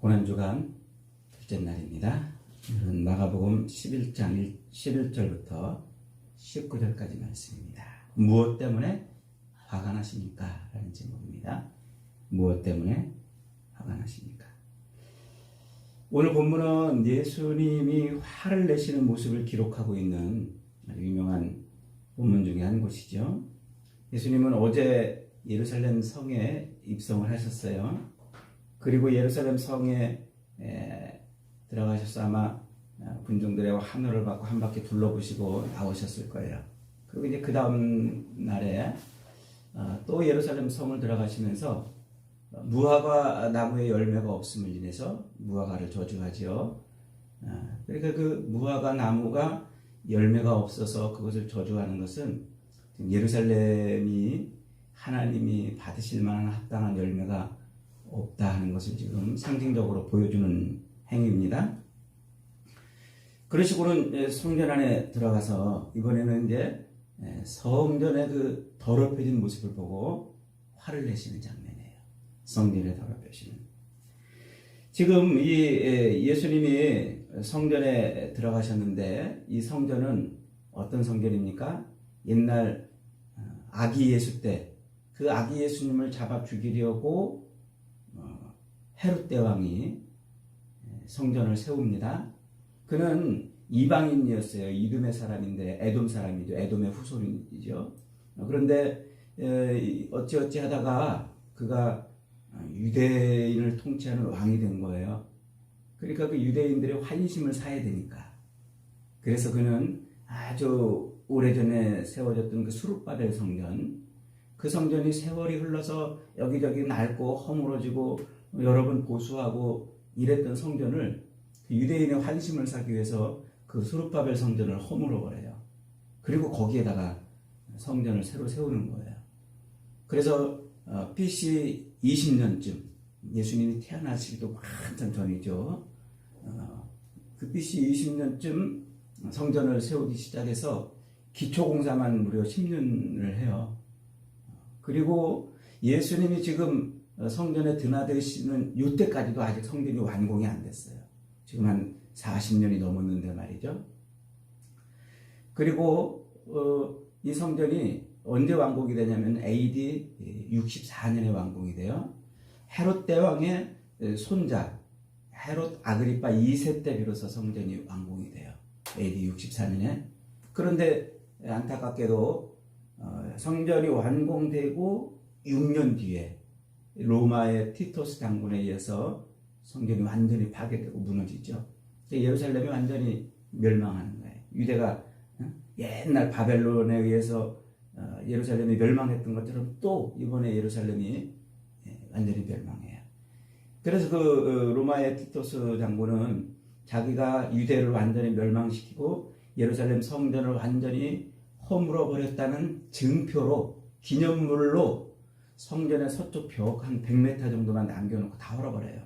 고난주간 둘째 날입니다. 오늘은 마가복음 11장 11절부터 19절까지 말씀입니다. 무엇 때문에 화가 나십니까? 라는 제목입니다. 무엇 때문에 화가 나십니까? 오늘 본문은 예수님이 화를 내시는 모습을 기록하고 있는 유명한 본문 중에 한 곳이죠. 예수님은 어제 예루살렘 성에 입성을 하셨어요. 그리고 예루살렘 성에 들어가셔서 아마 군중들의 환호를 받고 한 바퀴 둘러보시고 나오셨을 거예요. 그리고 이제 그 다음 날에 또 예루살렘 성을 들어가시면서 무화과 나무의 열매가 없음을 인해서 무화과를 저주하지요. 그러니까 그 무화과 나무가 열매가 없어서 그것을 저주하는 것은 예루살렘이 하나님이 받으실 만한 합당한 열매가 없다 하는 것을 지금 상징적으로 보여주는 행위입니다. 그러시고는 성전 안에 들어가서 이번에는 이제 성전의 그 더럽혀진 모습을 보고 화를 내시는 장면이에요. 성전에 더럽혀지는. 지금 이 예수님이 성전에 들어가셨는데 이 성전은 어떤 성전입니까? 옛날 아기 예수 때 그 아기 예수님을 잡아 죽이려고 헤롯 대왕이 성전을 세웁니다. 그는 이방인이었어요. 이듬의 사람인데 에돔 사람이죠. 에돔의 후손이죠. 그런데 어찌어찌 하다가 그가 유대인을 통치하는 왕이 된 거예요. 그러니까 그 유대인들의 환심을 사야 되니까. 그래서 그는 아주 오래전에 세워졌던 그 수룹바벨 성전, 그 성전이 세월이 흘러서 여기저기 낡고 허물어지고 여러 번 보수하고 이랬던 성전을 유대인의 환심을 사기 위해서 그 수룹바벨 성전을 허물어 버려요. 그리고 거기에다가 성전을 새로 세우는 거예요. 그래서 BC 20년쯤 예수님이 태어나시기도 한참 전이죠. 그 BC 20년쯤 성전을 세우기 시작해서 기초공사만 무려 10년을 해요. 그리고 예수님이 지금 성전에 드나드시는 이때까지도 아직 성전이 완공이 안 됐어요. 지금 한 40년이 넘었는데 말이죠. 그리고 이 성전이 언제 완공이 되냐면 AD 64년에 완공이 돼요. 헤롯 대왕의 손자 헤롯 아그리파 2세 때 비로소 성전이 완공이 돼요. AD 64년에. 그런데 안타깝게도 성전이 완공되고 6년 뒤에 로마의 티토스 장군에 의해서 성전이 완전히 파괴되고 무너지죠. 예루살렘이 완전히 멸망하는 거예요. 유대가 옛날 바벨론에 의해서 예루살렘이 멸망했던 것처럼 또 이번에 예루살렘이 완전히 멸망해요. 그래서 그 로마의 티토스 장군은 자기가 유대를 완전히 멸망시키고 예루살렘 성전을 완전히 허물어 버렸다는 증표로 기념물로 성전의 서쪽 벽 한 100m 정도만 남겨놓고 다 헐어버려요.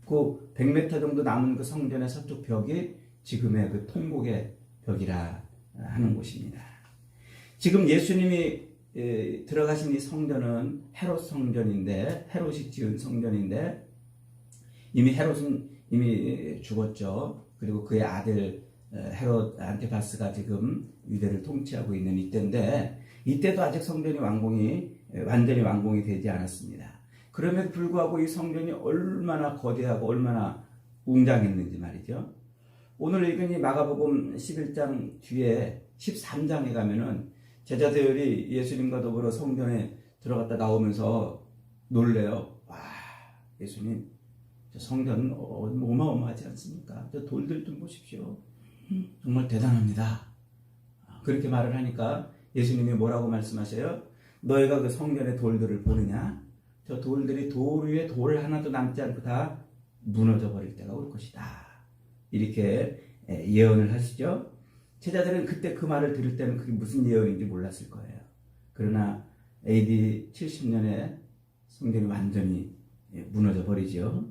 그 100m 정도 남은 그 성전의 서쪽 벽이 지금의 그 통곡의 벽이라 하는 곳입니다. 지금 예수님이 들어가신 이 성전은 헤롯 성전인데, 헤롯이 지은 성전인데, 이미 헤롯은 이미 죽었죠. 그리고 그의 아들 헤롯 안티파스가 지금 유대를 통치하고 있는 이때인데, 이때도 아직 성전이 완전히 완공이 되지 않았습니다. 그럼에도 불구하고 이 성전이 얼마나 거대하고 얼마나 웅장했는지 말이죠. 오늘 읽은 이 마가복음 11장 뒤에 13장에 가면은 제자들이 예수님과 더불어 성전에 들어갔다 나오면서 놀래요. 와, 예수님, 저 성전 어마어마하지 않습니까? 저 돌들 좀 보십시오. 정말 대단합니다. 그렇게 말을 하니까 예수님이 뭐라고 말씀하셔요? 너희가 그 성전의 돌들을 보느냐? 저 돌들이 돌 위에 돌 하나도 남지 않고 다 무너져 버릴 때가 올 것이다. 이렇게 예언을 하시죠. 제자들은 그때 그 말을 들을 때는 그게 무슨 예언인지 몰랐을 거예요. 그러나 AD 70년에 성전이 완전히 무너져 버리죠.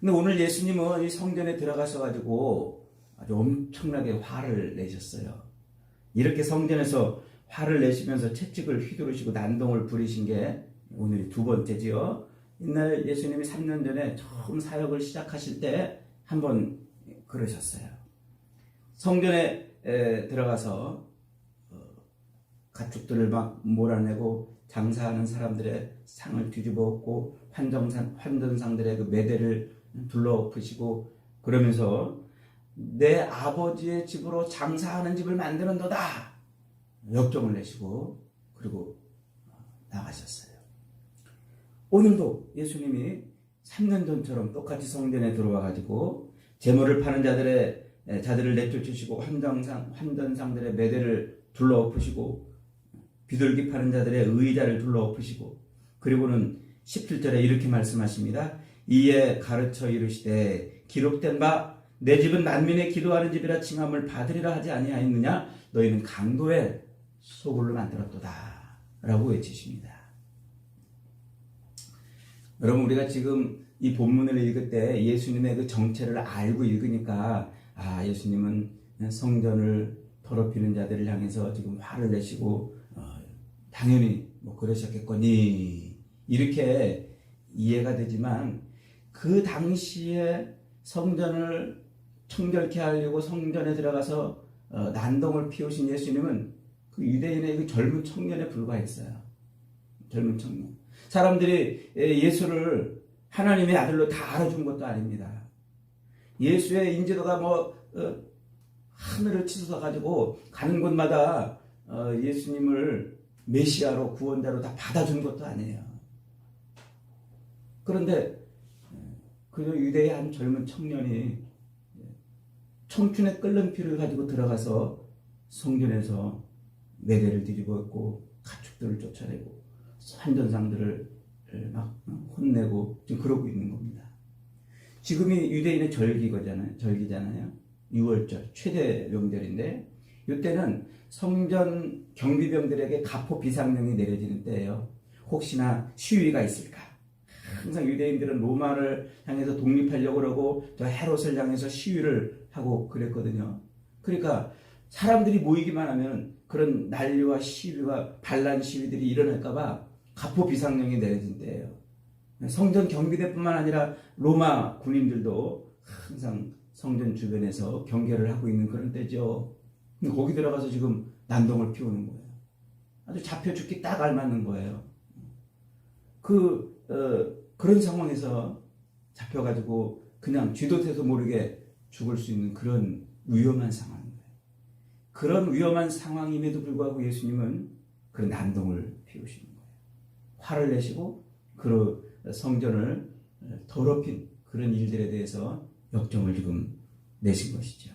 근데 오늘 예수님은 이 성전에 들어가셔가지고 아주 엄청나게 화를 내셨어요. 이렇게 성전에서 화를 내시면서 채찍을 휘두르시고 난동을 부리신 게 오늘이 두 번째지요. 옛날 예수님이 3년 전에 처음 사역을 시작하실 때 한번 그러셨어요. 성전에 들어가서 가축들을 막 몰아내고 장사하는 사람들의 상을 뒤집어 엎고 환전상들의 그 매대를 둘러엎으시고 그러면서 내 아버지의 집으로 장사하는 집을 만드는도다 역정을 내시고 그리고 나가셨어요. 오늘도 예수님이 3년 전처럼 똑같이 성전에 들어와 가지고 재물을 파는 자들을 내쫓으시고 환전상들의 매대를 둘러엎으시고 비둘기 파는 자들의 의자를 둘러엎으시고 그리고는 17절에 이렇게 말씀하십니다. 이에 가르쳐 이르시되 기록된 바 내 집은 만민의 기도하는 집이라 칭함을 받으리라 하지 아니하였느냐 너희는 강도의 소굴로 만들었도다 라고 외치십니다. 여러분 우리가 지금 이 본문을 읽을 때 예수님의 그 정체를 알고 읽으니까 예수님은 성전을 더럽히는 자들을 향해서 지금 화를 내시고 당연히 뭐 그러셨겠거니 이렇게 이해가 되지만 그 당시에 성전을 청결케 하려고 성전에 들어가서 난동을 피우신 예수님은 그 유대인의 그 젊은 청년에 불과했어요. 젊은 청년. 사람들이 예수를 하나님의 아들로 다 알아준 것도 아닙니다. 예수의 인지도가 하늘을 치솟아 가지고 가는 곳마다 예수님을 메시아로 구원자로 다 받아준 것도 아니에요. 그런데 그 유대의 한 젊은 청년이 청춘의 끓는 피를 가지고 들어가서 성전에서 매대를 뒤집어엎고 가축들을 쫓아내고 환전상들을 막 혼내고 지금 그러고 있는 겁니다. 지금이 유대인의 절기잖아요. 6월절 최대 명절인데 이때는 성전 경비병들에게 가포 비상령이 내려지는 때예요. 혹시나 시위가 있을까? 항상 유대인들은 로마를 향해서 독립하려고 그러고 저 헤롯을 향해서 시위를 하고 그랬거든요. 그러니까 사람들이 모이기만 하면 그런 난리와 시위와 반란 시위들이 일어날까 봐 가포 비상령이 내려진 때예요. 성전 경비대뿐만 아니라 로마 군인들도 항상 성전 주변에서 경계를 하고 있는 그런 때죠. 근데 거기 들어가서 지금 난동을 피우는 거예요. 아주 잡혀 죽기 딱 알맞는 거예요. 그런 상황에서 잡혀가지고 그냥 쥐도 새도 모르게 죽을 수 있는 그런 위험한 상황인 거예요. 그런 위험한 상황임에도 불구하고 예수님은 그런 난동을 피우시는 거예요. 화를 내시고 그 성전을 더럽힌 그런 일들에 대해서 역정을 지금 내신 것이죠.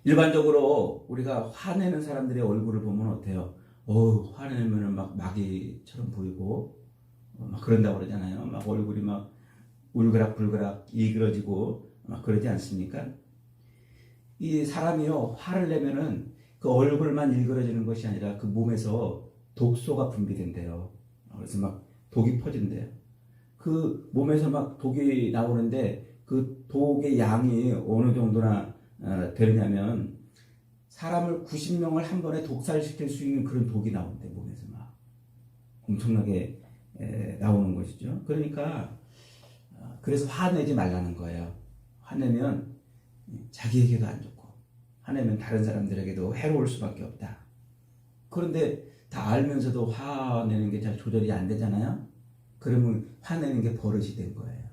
일반적으로 우리가 화내는 사람들의 얼굴을 보면 어때요? 화내면은 막 마귀처럼 보이고 막 그런다고 그러잖아요. 막 얼굴이 막 울그락불그락 일그러지고 막 그러지 않습니까? 이 사람이요 화를 내면은 그 얼굴만 일그러지는 것이 아니라 그 몸에서 독소가 분비된대요. 그래서 막 독이 퍼진대요. 그 몸에서 막 독이 나오는데 그 독의 양이 어느 정도나 되느냐면 사람을 90명을 한 번에 독살시킬 수 있는 그런 독이 나온대 몸에서 막 엄청나게 나오는 것이죠. 그러니까 그래서 화내지 말라는 거예요. 화내면 자기에게도 안 좋고 화내면 다른 사람들에게도 해로울 수밖에 없다. 그런데 다 알면서도 화내는 게 잘 조절이 안 되잖아요. 그러면 화내는 게 버릇이 된 거예요.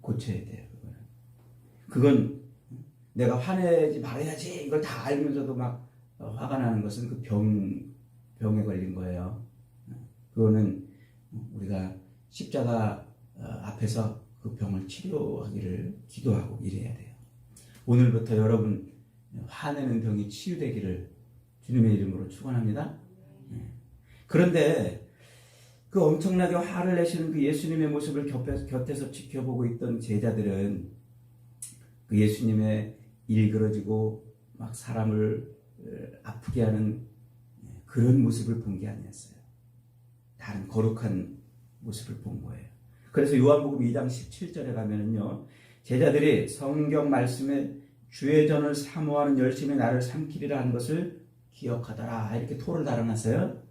고쳐야 돼요. 그건 내가 화내지 말아야지 이걸 다 알면서도 막 화가 나는 것은 그 병에 걸린 거예요. 그거는 우리가 십자가 앞에서 그 병을 치료하기를 기도하고 이래야 돼요. 오늘부터 여러분 화내는 병이 치유되기를 주님의 이름으로 축원합니다. 그런데 그 엄청나게 화를 내시는 그 예수님의 모습을 곁에서 지켜보고 있던 제자들은 그 예수님의 일그러지고 막 사람을 아프게 하는 그런 모습을 본 게 아니었어요. 다른 거룩한 모습을 본 거예요. 그래서 요한복음 2장 17절에 가면은요, 제자들이 성경 말씀에 주의 전을 사모하는 열심히 나를 삼키리라 한 것을 기억하더라 이렇게 토를 달아놨어요.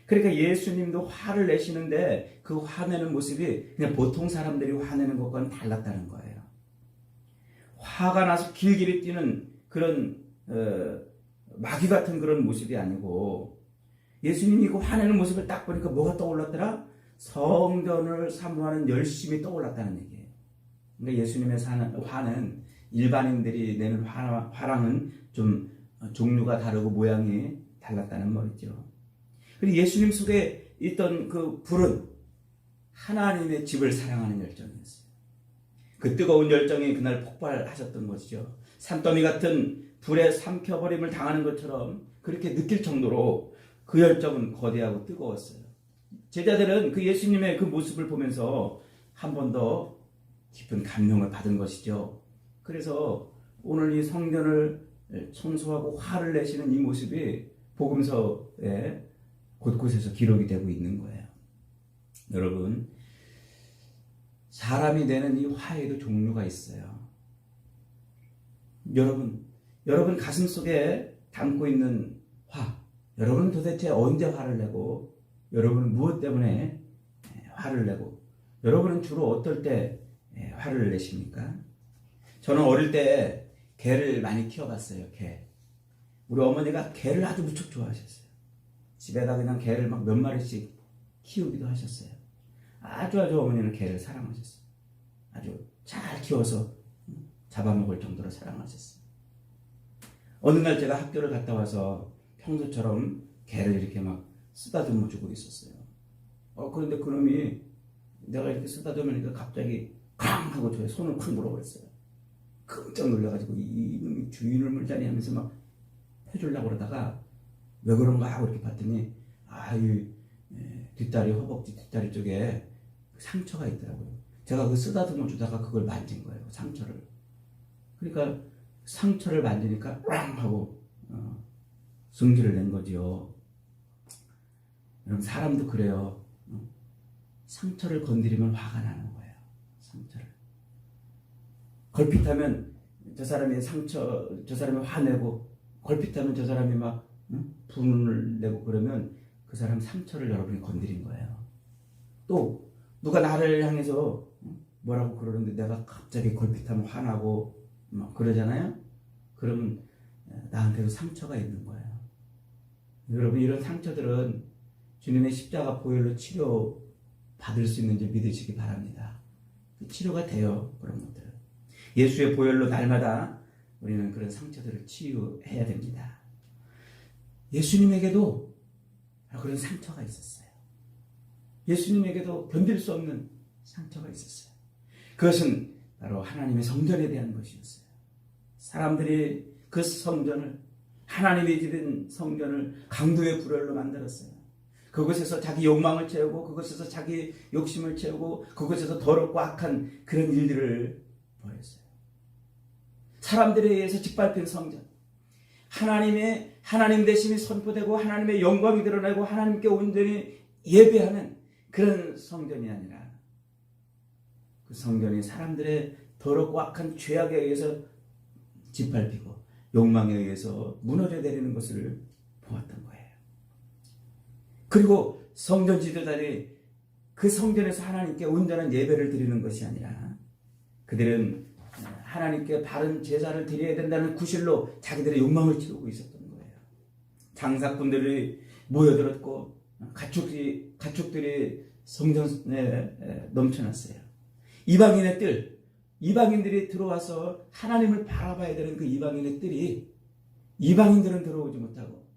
그러니까 예수님도 화를 내시는데 그 화내는 모습이 그냥 보통 사람들이 화내는 것과는 달랐다는 거예요. 화가 나서 길길이 뛰는 그런 마귀 같은 그런 모습이 아니고, 예수님이 그 화내는 모습을 딱 보니까 뭐가 떠올랐더라? 성전을 사모하는 열심이 떠올랐다는 얘기예요. 그러니까 예수님의 화는 일반인들이 내는 화랑은 좀 종류가 다르고 모양이 달랐다는 말이죠. 그리고 예수님 속에 있던 그 불은 하나님의 집을 사랑하는 열정이었어요. 그 뜨거운 열정이 그날 폭발하셨던 것이죠. 산더미 같은 불에 삼켜버림을 당하는 것처럼 그렇게 느낄 정도로 그 열정은 거대하고 뜨거웠어요. 제자들은 그 예수님의 그 모습을 보면서 한 번 더 깊은 감명을 받은 것이죠. 그래서 오늘 이 성전을 청소하고 화를 내시는 이 모습이 복음서에 곳곳에서 기록이 되고 있는 거예요. 여러분, 사람이 내는 이 화에도 종류가 있어요. 여러분 가슴 속에 담고 있는 화, 여러분은 도대체 언제 화를 내고, 여러분은 무엇 때문에 화를 내고, 여러분은 주로 어떨 때 화를 내십니까? 저는 어릴 때 개를 많이 키워봤어요. 개. 우리 어머니가 개를 아주 무척 좋아하셨어요. 집에다 그냥 개를 막 몇 마리씩 키우기도 하셨어요. 아주 어머니는 개를 사랑하셨어요. 아주 잘 키워서 잡아먹을 정도로 사랑하셨어요. 어느 날 제가 학교를 갔다 와서 평소처럼 개를 이렇게 막 쓰다듬어 주고 있었어요. 그런데 그놈이 내가 이렇게 쓰다듬으니까 갑자기 쾅 하고 저의 손을 콱 물어버렸어요. 깜짝 놀라가지고 이놈이 주인을 물자니 하면서 막 해주려고 그러다가 왜 그런가 하고 이렇게 봤더니 뒷다리, 허벅지 뒷다리 쪽에 상처가 있더라고요. 제가 그 쓰다듬어 주다가 그걸 만진 거예요. 상처를. 그러니까 상처를 만지니까 꽝 하고 승질을 낸 거지요. 여러분, 사람도 그래요. 상처를 건드리면 화가 나는 거예요. 상처를. 걸핏하면 저 사람이 저 사람이 화내고, 걸핏하면 저 사람이 막 분을 내고 그러면 그 사람 상처를 여러분이 건드린 거예요. 또 누가 나를 향해서 뭐라고 그러는데 내가 갑자기 걸핏하면 화나고 막 그러잖아요. 그러면 나한테도 상처가 있는 거예요. 여러분, 이런 상처들은 주님의 십자가 보혈로 치료 받을 수 있는지 믿으시기 바랍니다. 치료가 돼요. 그런 것들. 예수의 보혈로 날마다 우리는 그런 상처들을 치유해야 됩니다. 예수님에게도 그런 상처가 있었어요. 예수님에게도 견딜 수 없는 상처가 있었어요. 그것은 바로 하나님의 성전에 대한 것이었어요. 사람들이 그 성전을, 하나님이 지은 성전을 강도의 불혈로 만들었어요. 그곳에서 자기 욕망을 채우고, 그곳에서 자기 욕심을 채우고, 그곳에서 더럽고 악한 그런 일들을 벌였어요. 사람들에 의해서 짓밟힌 성전, 하나님 대심이 선포되고 하나님의 영광이 드러나고 하나님께 온전히 예배하는 그런 성전이 아니라, 그 성전이 사람들의 더럽고 악한 죄악에 의해서 짓밟히고 욕망에 의해서 무너져 내리는 것을 보았던 거예요. 그리고 성전 지도자들이 그 성전에서 하나님께 온전한 예배를 드리는 것이 아니라, 그들은 하나님께 바른 제사를 드려야 된다는 구실로 자기들의 욕망을 채우고 있었던 거예요. 장사꾼들이 모여들었고 가축들이 성전에 넘쳐났어요. 이방인들이 들어와서 하나님을 바라봐야 되는 그 이방인의 뜰이, 이방인들은 들어오지 못하고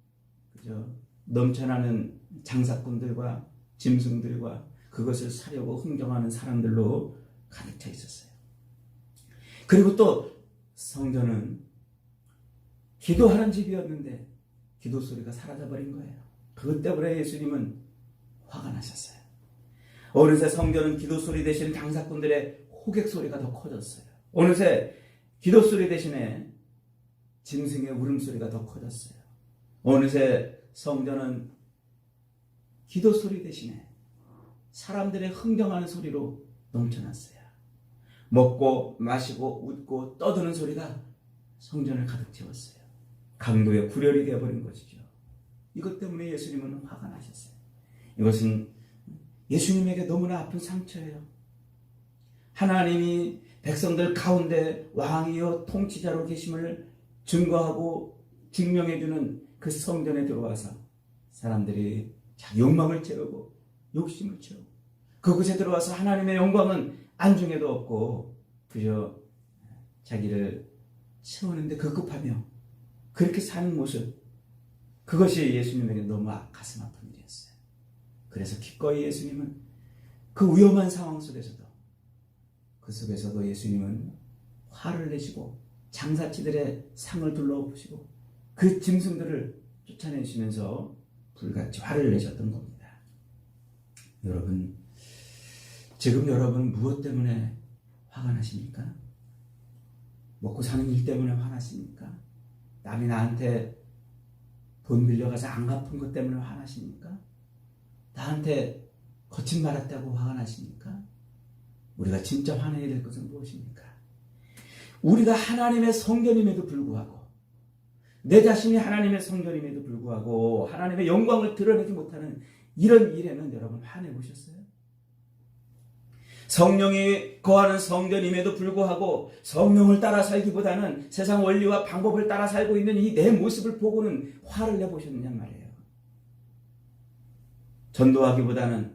그저 넘쳐나는 장사꾼들과 짐승들과 그것을 사려고 흥정하는 사람들로 가득 차 있었어요. 그리고 또 성전은 기도하는 집이었는데 기도 소리가 사라져버린 거예요. 그것 때문에 예수님은 화가 나셨어요. 어느새 성전은 기도 소리 대신 장사꾼들의 호객 소리가 더 커졌어요. 어느새 기도 소리 대신에 짐승의 울음소리가 더 커졌어요. 어느새 성전은 기도 소리 대신에 사람들의 흥정하는 소리로 넘쳐났어요. 먹고 마시고 웃고 떠드는 소리가 성전을 가득 채웠어요. 강도의 불혈이 되어버린 것이죠. 이것 때문에 예수님은 화가 나셨어요. 이것은 예수님에게 너무나 아픈 상처예요. 하나님이 백성들 가운데 왕이요 통치자로 계심을 증거하고 증명해주는 그 성전에 들어와서 사람들이 자기 욕망을 채우고 욕심을 채우고 그곳에 들어와서 하나님의 영광은 안중에도 없고 그저 자기를 채우는데 급급하며 그렇게 사는 모습, 그것이 예수님에게 너무 가슴 아픈 일이었어요. 그래서 기꺼이 예수님은 그 위험한 상황 속에서도 예수님은 화를 내시고 장사치들의 상을 둘러보시고 그 짐승들을 쫓아내시면서 불같이 화를 내셨던 겁니다. 여러분, 지금 여러분 무엇 때문에 화가 나십니까? 먹고 사는 일 때문에 화나십니까? 남이 나한테 돈 빌려가서 안 갚은 것 때문에 화나십니까? 나한테 거친 말 했다고 화가 나십니까? 우리가 진짜 화내야 될 것은 무엇입니까? 우리가 하나님의 성전임에도 불구하고 내 자신이 하나님의 성전임에도 불구하고 하나님의 영광을 드러내지 못하는 이런 일에는 여러분 화내보셨어요? 성령이 거하는 성전임에도 불구하고 성령을 따라 살기보다는 세상 원리와 방법을 따라 살고 있는 이 내 모습을 보고는 화를 내보셨느냐 말이에요. 전도하기보다는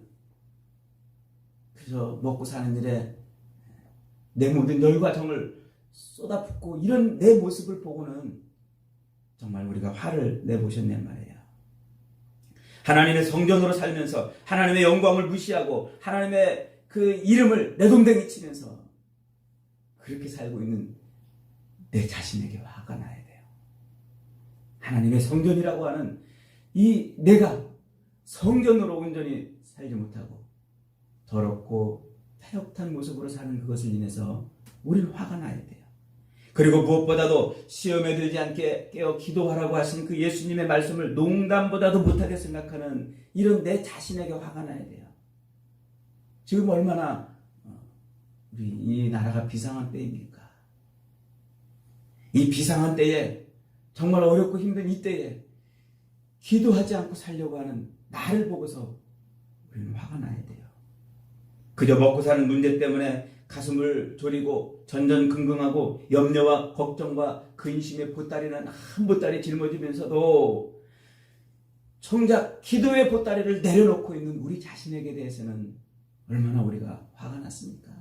그저 먹고 사는 일에 내 모든 열과 정을 쏟아붓고 이런 내 모습을 보고는 정말 우리가 화를 내보셨냔 말이에요. 하나님의 성전으로 살면서 하나님의 영광을 무시하고 하나님의 그 이름을 내동댕이 치면서 그렇게 살고 있는 내 자신에게 화가 나야 돼요. 하나님의 성전이라고 하는 이 내가 성전으로 온전히 살지 못하고 더럽고 태역탄 모습으로 사는 그것을 인해서 우리는 화가 나야 돼요. 그리고 무엇보다도 시험에 들지 않게 깨어 기도하라고 하신 그 예수님의 말씀을 농담보다도 못하게 생각하는 이런 내 자신에게 화가 나야 돼요. 지금 얼마나 우리 이 나라가 비상한 때입니까? 이 비상한 때에 정말 어렵고 힘든 이 때에 기도하지 않고 살려고 하는 나를 보고서 우리는 화가 나야 돼요. 그저 먹고 사는 문제 때문에 가슴을 졸이고 전전긍긍하고 염려와 걱정과 근심의 보따리는 한 보따리 짊어지면서도 정작 기도의 보따리를 내려놓고 있는 우리 자신에게 대해서는 얼마나 우리가 화가 났습니까?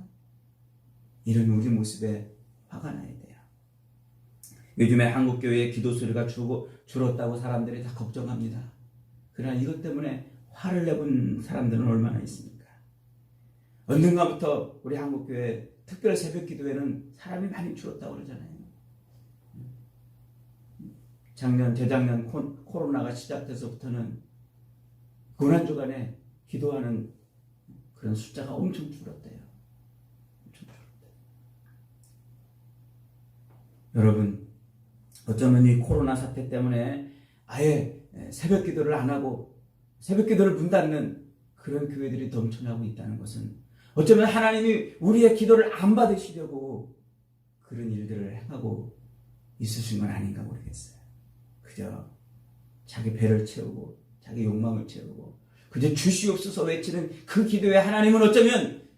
이런 우리 모습에 화가 나야 돼요. 요즘에 한국교회의 기도 소리가 줄었다고 사람들이 다 걱정합니다. 그러나 이것 때문에 화를 내본 사람들은 얼마나 있습니까? 언젠가부터 우리 한국교회 특별 새벽 기도회는 사람이 많이 줄었다고 그러잖아요. 재작년 코로나가 시작돼서부터는 고난주간에 기도하는 그런 숫자가 엄청 줄었대요. 엄청 줄었대요. 여러분, 어쩌면 이 코로나 사태 때문에 아예 새벽 기도를 안 하고 새벽 기도를 문 닫는 그런 교회들이 넘쳐나고 있다는 것은 어쩌면 하나님이 우리의 기도를 안 받으시려고 그런 일들을 행하고 있으신 건 아닌가 모르겠어요. 그저 자기 배를 채우고 자기 욕망을 채우고 그저 주시옵소서 외치는 그 기도에 하나님은 어쩌면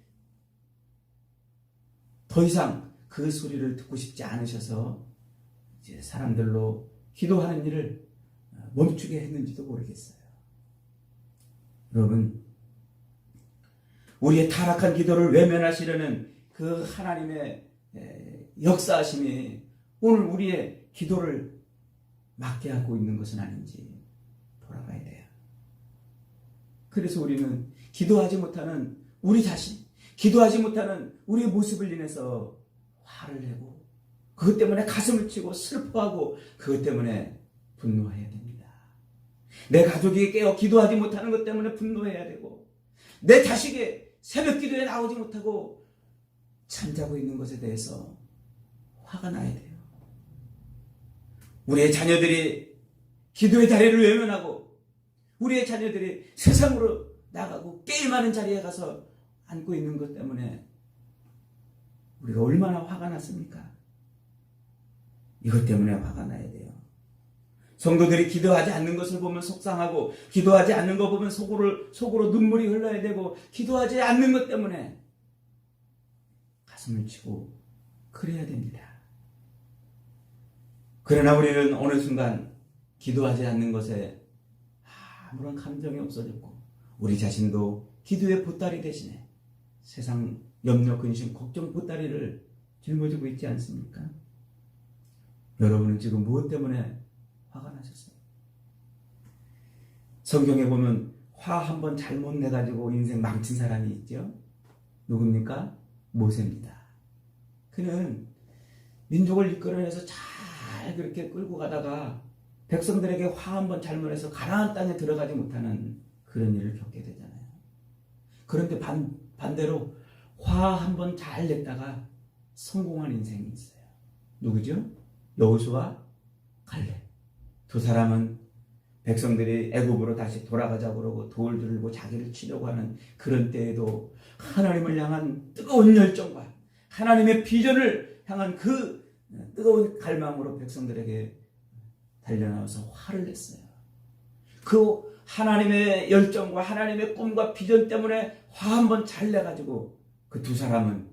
더 이상 그 소리를 듣고 싶지 않으셔서 이제 사람들로 기도하는 일을 멈추게 했는지도 모르겠어요. 여러분, 우리의 타락한 기도를 외면하시려는 그 하나님의 역사하심이 오늘 우리의 기도를 막게 하고 있는 것은 아닌지 돌아봐야 돼요. 그래서 우리는 기도하지 못하는 우리 자신, 기도하지 못하는 우리의 모습을 인해서 화를 내고 그것 때문에 가슴을 치고 슬퍼하고 그것 때문에 분노해야 됩니다. 내 가족이 깨어 기도하지 못하는 것 때문에 분노해야 되고 내 자식이 새벽 기도에 나오지 못하고 잠자고 있는 것에 대해서 화가 나야 돼요. 우리의 자녀들이 기도의 자리를 외면하고 우리의 자녀들이 세상으로 나가고 게임하는 자리에 가서 앉고 있는 것 때문에 우리가 얼마나 화가 났습니까? 이것 때문에 화가 나야 돼요. 성도들이 기도하지 않는 것을 보면 속상하고, 기도하지 않는 거 보면 속으로 눈물이 흘러야 되고, 기도하지 않는 것 때문에 가슴을 치고 그래야 됩니다. 그러나 우리는 어느 순간 기도하지 않는 것에 아무런 감정이 없어졌고, 우리 자신도 기도의 보따리 대신에 세상 염려, 근심, 걱정 보따리를 짊어지고 있지 않습니까? 여러분은 지금 무엇 때문에 화가 나셨어요? 성경에 보면 화 한 번 잘못 내가지고 인생 망친 사람이 있죠? 누굽니까? 모세입니다. 그는 민족을 이끌어내서 잘 그렇게 끌고 가다가 백성들에게 화 한 번 잘못해서 가나안 땅에 들어가지 못하는 그런 일을 겪게 되잖아요. 그런데 반대로 화 한 번 잘 냈다가 성공한 인생이 있어요. 누구죠? 여호수아, 갈렙. 두 사람은 백성들이 애굽으로 다시 돌아가자고 그러고 돌 들고 자기를 치려고 하는 그런 때에도 하나님을 향한 뜨거운 열정과 하나님의 비전을 향한 그 뜨거운 갈망으로 백성들에게 달려나와서 화를 냈어요. 그 하나님의 열정과 하나님의 꿈과 비전 때문에 화 한 번 잘 내가지고 그 두 사람은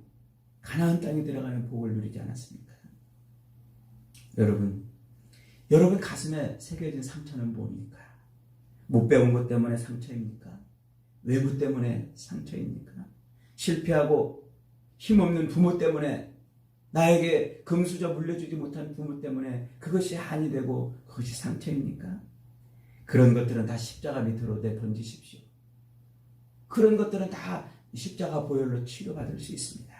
가나안 땅에 들어가는 복을 누리지 않았습니까? 여러분 가슴에 새겨진 상처는 뭡니까? 못 배운 것 때문에 상처입니까? 외부 때문에 상처입니까? 실패하고 힘없는 부모 때문에, 나에게 금수저 물려주지 못한 부모 때문에 그것이 한이 되고 그것이 상처입니까? 그런 것들은 다 십자가 밑으로 내던지십시오. 그런 것들은 다 십자가 보혈로 치료받을 수 있습니다.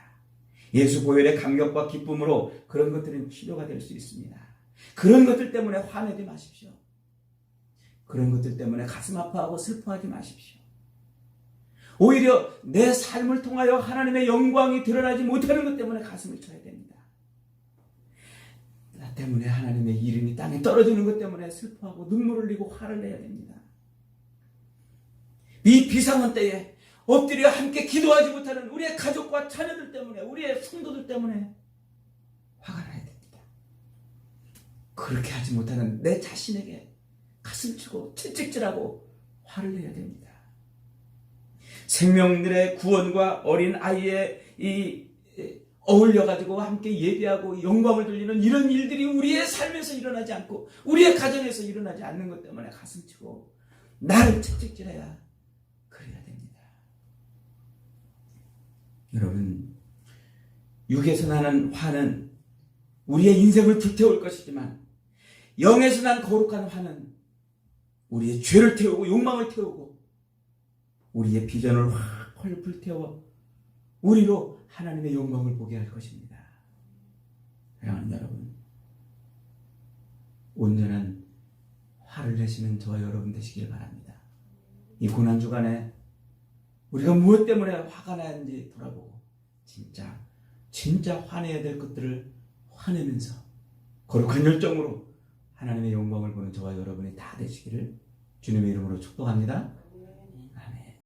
예수 보혈의 감격과 기쁨으로 그런 것들은 치료가 될 수 있습니다. 그런 것들 때문에 화내지 마십시오. 그런 것들 때문에 가슴 아파하고 슬퍼하지 마십시오. 오히려 내 삶을 통하여 하나님의 영광이 드러나지 못하는 것 때문에 가슴을 쳐야 됩니다. 나 때문에 하나님의 이름이 땅에 떨어지는 것 때문에 슬퍼하고 눈물을 흘리고 화를 내야 됩니다. 이 비상한 때에 엎드려 함께 기도하지 못하는 우리의 가족과 자녀들 때문에, 우리의 성도들 때문에 화가 나야 됩니다. 그렇게 하지 못하는 내 자신에게 가슴치고 채찍질하고 화를 내야 됩니다. 생명들의 구원과 어린 아이의 어울려가지고 함께 예배하고 영광을 돌리는 이런 일들이 우리의 삶에서 일어나지 않고 우리의 가정에서 일어나지 않는 것 때문에 가슴치고 나를 채찍질해야 그래야 됩니다. 여러분, 육에서 나는 화는 우리의 인생을 불태울 것이지만 영에서 난 거룩한 화는 우리의 죄를 태우고 욕망을 태우고 우리의 비전을 확 불태워 우리로 하나님의 영광을 보게 할 것입니다. 사랑하는 여러분, 온전한 화를 내시는 저와 여러분 되시길 바랍니다. 이 고난주간에 우리가 무엇 때문에 화가 나는지 돌아보고 진짜 화내야 될 것들을 화내면서 거룩한 열정으로 하나님의 영광을 보는 저와 여러분이 다 되시기를 주님의 이름으로 축복합니다.